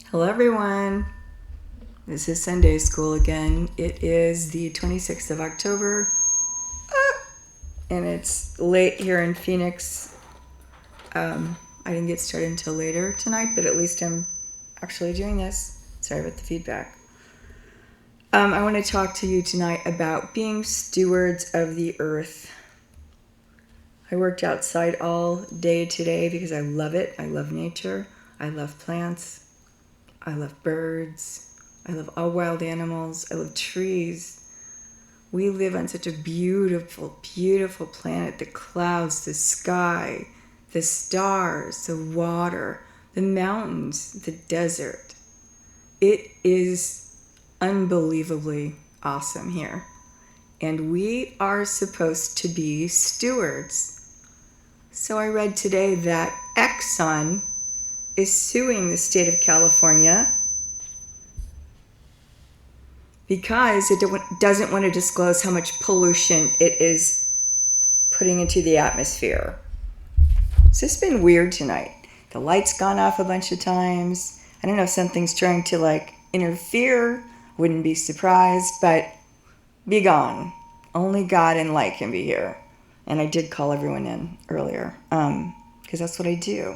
Hello, everyone. This is Sunday School again. It is the 26th of October, and it's late here in Phoenix. I didn't get started until later tonight, but at least I'm actually doing this. Sorry about the feedback. I want to talk to you tonight about being stewards of the earth. I worked outside all day today because I love it. I love nature. I love plants. I love birds. I love all wild animals. I love trees. We live on such a beautiful, beautiful planet. The clouds, the sky, the stars, the water, the mountains, the desert. It is unbelievably awesome here. And we are supposed to be stewards. So I read today that Exxon is suing the state of California because it doesn't want to disclose how much pollution it is putting into the atmosphere. So it's been weird tonight. The light's gone off a bunch of times. I don't know if something's trying to interfere. Wouldn't be surprised, but be gone. Only God and light can be here. And I did call everyone in earlier because that's what I do.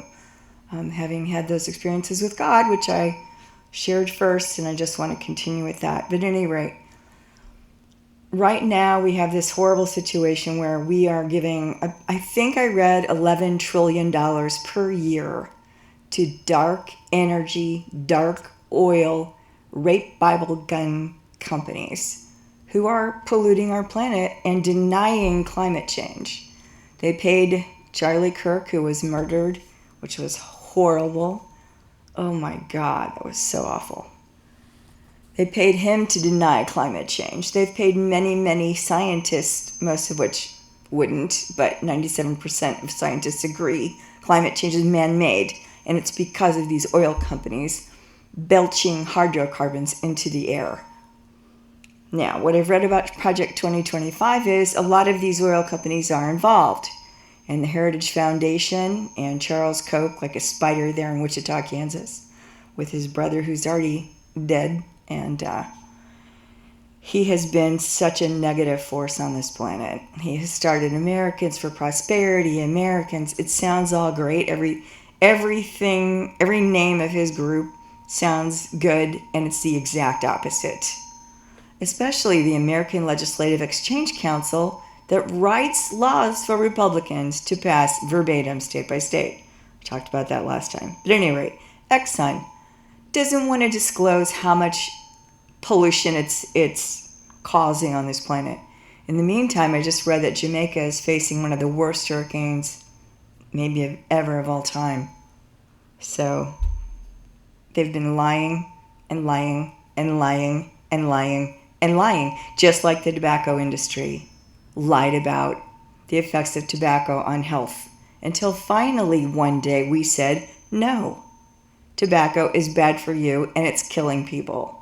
Having had those experiences with God, which I shared first, and I just want to continue with that. But at any rate, right now we have this horrible situation where we are giving, I think I read $11 trillion per year to dark energy, dark oil, rape Bible gun companies who are polluting our planet and denying climate change. They paid Charlie Kirk, who was murdered, which was horrible. Oh my God, that was so awful. They paid him to deny climate change. They've paid many, many scientists, most of which wouldn't, but 97% of scientists agree climate change is man-made, and it's because of these oil companies belching hydrocarbons into the air. Now, what I've read about Project 2025 is a lot of these oil companies are involved. And the Heritage Foundation and Charles Koch, like a spider there in Wichita, Kansas, with his brother who's already dead. And he has been such a negative force on this planet. He has started Americans for Prosperity, Americans. It sounds all great. Everything, every name of his group sounds good, and it's the exact opposite. Especially the American Legislative Exchange Council that writes laws for Republicans to pass verbatim state by state. I talked about that last time. But at any rate, Exxon doesn't want to disclose how much pollution it's causing on this planet. In the meantime, I just read that Jamaica is facing one of the worst hurricanes maybe ever of all time. So they've been lying and lying and lying and lying and lying, just like the tobacco industry lied about the effects of tobacco on health, until finally one day we said, no, tobacco is bad for you and it's killing people.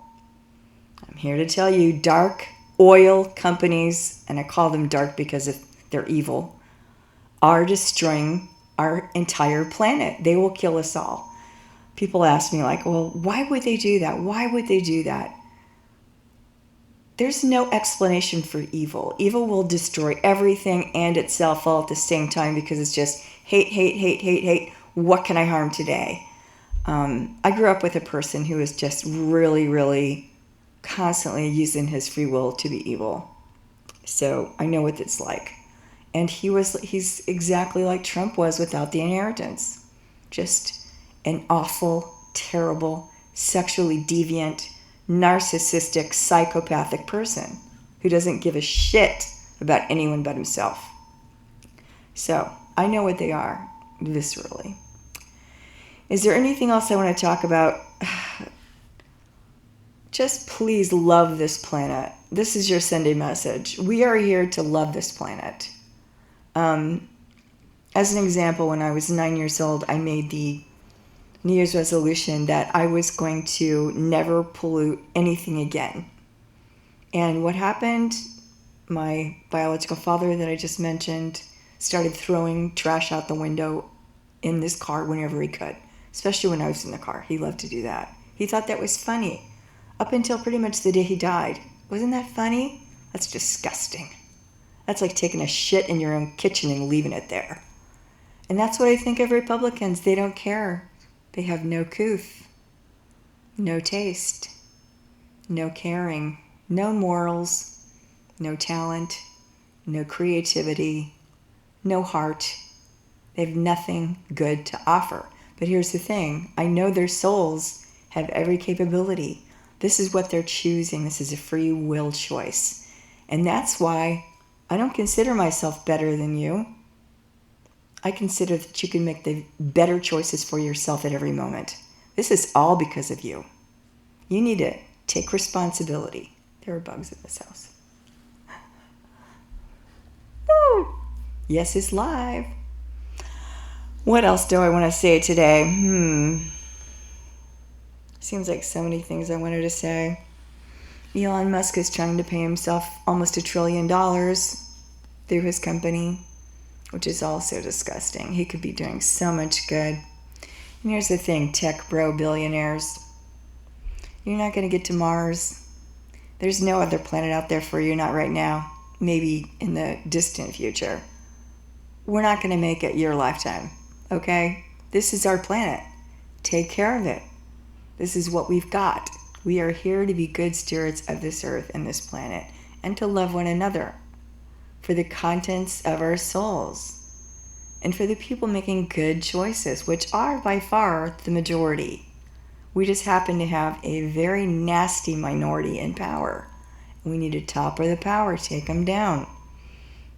I'm here to tell you, dark oil companies, and I call them dark because they're evil, are destroying our entire planet. They will kill us all. People ask me well, why would they do that? Why would they do that? There's no explanation for evil. Evil will destroy everything and itself all at the same time because it's just hate, hate, hate, hate, hate. What can I harm today? I grew up with a person who was just really, really constantly using his free will to be evil. So I know what it's like. And he's exactly like Trump was without the inheritance. Just an awful, terrible, sexually deviant, narcissistic, psychopathic person who doesn't give a shit about anyone but himself. So I know what they are, viscerally. Is there anything else I want to talk about? Just please love this planet. This is your Sunday message. We are here to love this planet. As an example, when I was 9 years old, I made the New Year's resolution that I was going to never pollute anything again. And what happened? My biological father that I just mentioned started throwing trash out the window in this car whenever he could, especially when I was in the car. He loved to do that. He thought that was funny. Up until pretty much the day he died. Wasn't that funny? That's disgusting. That's like taking a shit in your own kitchen and leaving it there. And that's what I think of Republicans. They don't care. They have no couth, no taste, no caring, no morals, no talent, no creativity, no heart. They have nothing good to offer. But here's the thing. I know their souls have every capability. This is what they're choosing. This is a free will choice. And that's why I don't consider myself better than you. I consider that you can make the better choices for yourself at every moment. This is all because of you. You need to take responsibility. There are bugs in this house. Woo! Yes, it's live. What else do I want to say today? Seems like so many things I wanted to say. Elon Musk is trying to pay himself almost $1 trillion through his company, which is also disgusting. He could be doing so much good. And here's the thing, tech bro billionaires. You're not going to get to Mars. There's no other planet out there for you, not right now. Maybe in the distant future. We're not going to make it your lifetime, okay? This is our planet. Take care of it. This is what we've got. We are here to be good stewards of this earth and this planet, and to love one another for the contents of our souls, and for the people making good choices, which are by far the majority. We just happen to have a very nasty minority in power. We need to topper the power, take them down.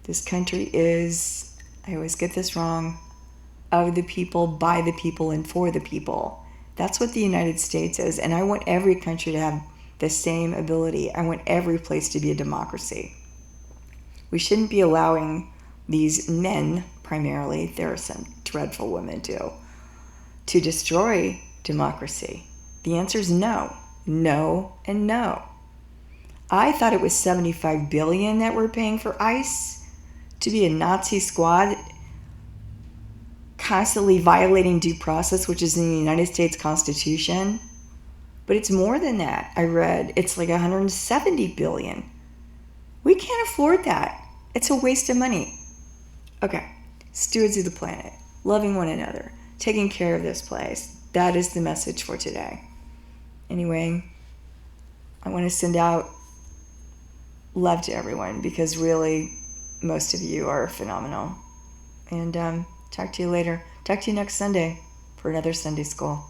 This country is, I always get this wrong, of the people, by the people, and for the people. That's what the United States is, and I want every country to have the same ability. I want every place to be a democracy. We shouldn't be allowing these men, primarily, there are some dreadful women too, to destroy democracy. The answer is no. No and no. I thought it was $75 billion that we're paying for ICE to be a Nazi squad constantly violating due process, which is in the United States Constitution. But it's more than that. I read it's like $170 billion. We can't afford that. It's a waste of money. Okay, stewards of the planet, loving one another, taking care of this place. That is the message for today. Anyway, I want to send out love to everyone, because really most of you are phenomenal. And talk to you later. Talk to you next Sunday for another Sunday School.